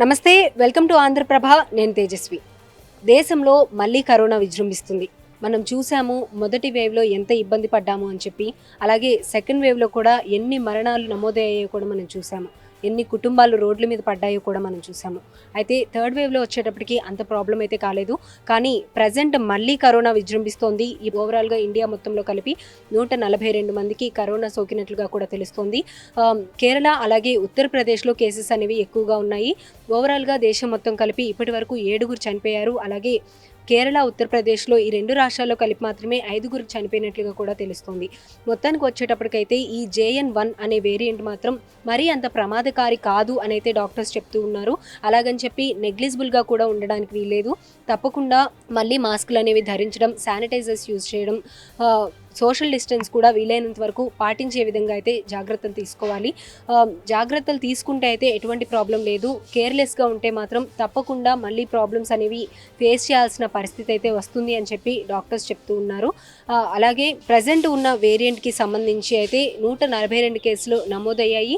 నమస్తే, welcome to Andhraprabha. నేను తేజస్వి. దేశంలో మళ్ళీ కరోనా విజృంభిస్తుంది. మనం చూసాము మొదటి వేవ్లో ఎంత ఇబ్బంది పడ్డాము అని చెప్పి, అలాగే సెకండ్ వేవ్లో కూడా ఎన్ని మరణాలు నమోదయ్యాయో కూడా మనం చూసాము, ఎన్ని కుటుంబాలు రోడ్ల మీద పడ్డాయో కూడా మనం చూసాము. అయితే థర్డ్ వేవ్లో వచ్చేటప్పటికి అంత ప్రాబ్లం అయితే కాలేదు, కానీ ప్రజెంట్ మళ్ళీ కరోనా విజృంభిస్తోంది. ఈ ఓవరాల్గా ఇండియా మొత్తంలో కలిపి 142 మందికి కరోనా సోకినట్లుగా కూడా తెలుస్తోంది. కేరళ అలాగే ఉత్తరప్రదేశ్లో కేసెస్ అనేవి ఎక్కువగా ఉన్నాయి. ఓవరాల్గా దేశం మొత్తం కలిపి ఇప్పటి వరకు 7 చనిపోయారు. అలాగే కేరళ, ఉత్తరప్రదేశ్లో ఈ 2 రాష్ట్రాల్లో కలిపి మాత్రమే 5 చనిపోయినట్లుగా కూడా తెలుస్తుంది. మొత్తానికి వచ్చేటప్పటికైతే ఈ JN1 అనే వేరియంట్ మాత్రం మరీ అంత ప్రమాదకారి కాదు అని అయితే డాక్టర్స్ చెప్తూ ఉన్నారు. అలాగని చెప్పి నెగ్లిజిబుల్గా కూడా ఉండడానికి వీల్లేదు. తప్పకుండా మళ్ళీ మాస్కులు అనేవి ధరించడం, శానిటైజర్స్ యూజ్ చేయడం, సోషల్ డిస్టెన్స్ కూడా వీలైనంత వరకు పాటించే విధంగా అయితే జాగ్రత్తలు తీసుకోవాలి. జాగ్రత్తలు తీసుకుంటే అయితే ఎటువంటి ప్రాబ్లం లేదు. కేర్లెస్గా ఉంటే మాత్రం తప్పకుండా మళ్ళీ ప్రాబ్లమ్స్ అనేవి ఫేస్ చేయాల్సిన పరిస్థితి అయితే వస్తుంది అని చెప్పి డాక్టర్స్ చెప్తూ ఉన్నారు. అలాగే ప్రజెంట్ ఉన్న వేరియంట్కి సంబంధించి అయితే 142 కేసులు నమోదయ్యాయి.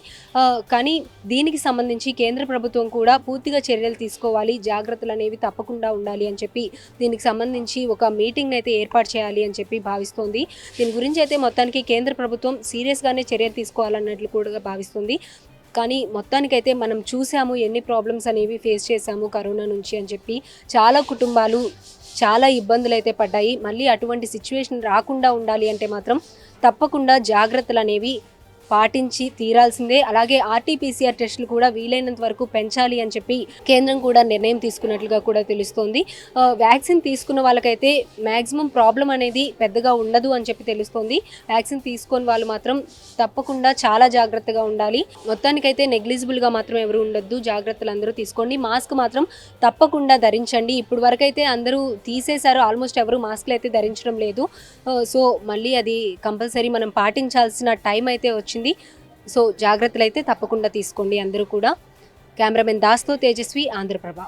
కానీ దీనికి సంబంధించి కేంద్ర ప్రభుత్వం కూడా పూర్తిగా చర్యలు తీసుకోవాలి, జాగ్రత్తలు అనేవి తప్పకుండా ఉండాలి అని చెప్పి దీనికి సంబంధించి ఒక మీటింగ్ అయితే ఏర్పాటు చేయాలి అని చెప్పి భావిస్తోంది. దీని గురించి అయితే మొత్తానికి కేంద్ర ప్రభుత్వం సీరియస్గానే చర్యలు తీసుకోవాలన్నట్లు కూడా భావిస్తుంది. కానీ మొత్తానికైతే మనం చూసాము ఎన్ని ప్రాబ్లమ్స్ అనేవి ఫేస్ చేశాము కరోనా నుంచి అని చెప్పి. చాలా కుటుంబాలు చాలా ఇబ్బందులు అయితే పడ్డాయి. మళ్ళీ అటువంటి సిచ్యువేషన్ రాకుండా ఉండాలి అంటే మాత్రం తప్పకుండా జాగ్రత్తలు అనేవి పాటించి తీరాల్సిందే. అలాగే RT-PCR టెస్టులు కూడా వీలైనంత వరకు పెంచాలి అని చెప్పి కేంద్రం కూడా నిర్ణయం తీసుకున్నట్లుగా కూడా తెలుస్తోంది. వ్యాక్సిన్ తీసుకున్న వాళ్ళకైతే మ్యాక్సిమం ప్రాబ్లం అనేది పెద్దగా ఉండదు అని చెప్పి తెలుస్తోంది. వ్యాక్సిన్ తీసుకొని వాళ్ళు మాత్రం తప్పకుండా చాలా జాగ్రత్తగా ఉండాలి. మొత్తానికైతే నెగ్లిజిబుల్గా మాత్రం ఎవరు ఉండొద్దు, జాగ్రత్తలు అందరూ తీసుకోండి. మాస్క్ మాత్రం తప్పకుండా ధరించండి. ఇప్పుడు వరకైతే అందరూ తీసేశారు, ఆల్మోస్ట్ ఎవరు మాస్క్లు అయితే ధరించడం లేదు. సో మళ్ళీ అది కంపల్సరీ మనం పాటించాల్సిన టైం అయితే వచ్చింది. సో జాగ్రత్తలు అయితే తప్పకుండా తీసుకోండి అందరూ కూడా. కెమెరామెన్ దాస్తో తేజస్వి, ఆంధ్రప్రభ.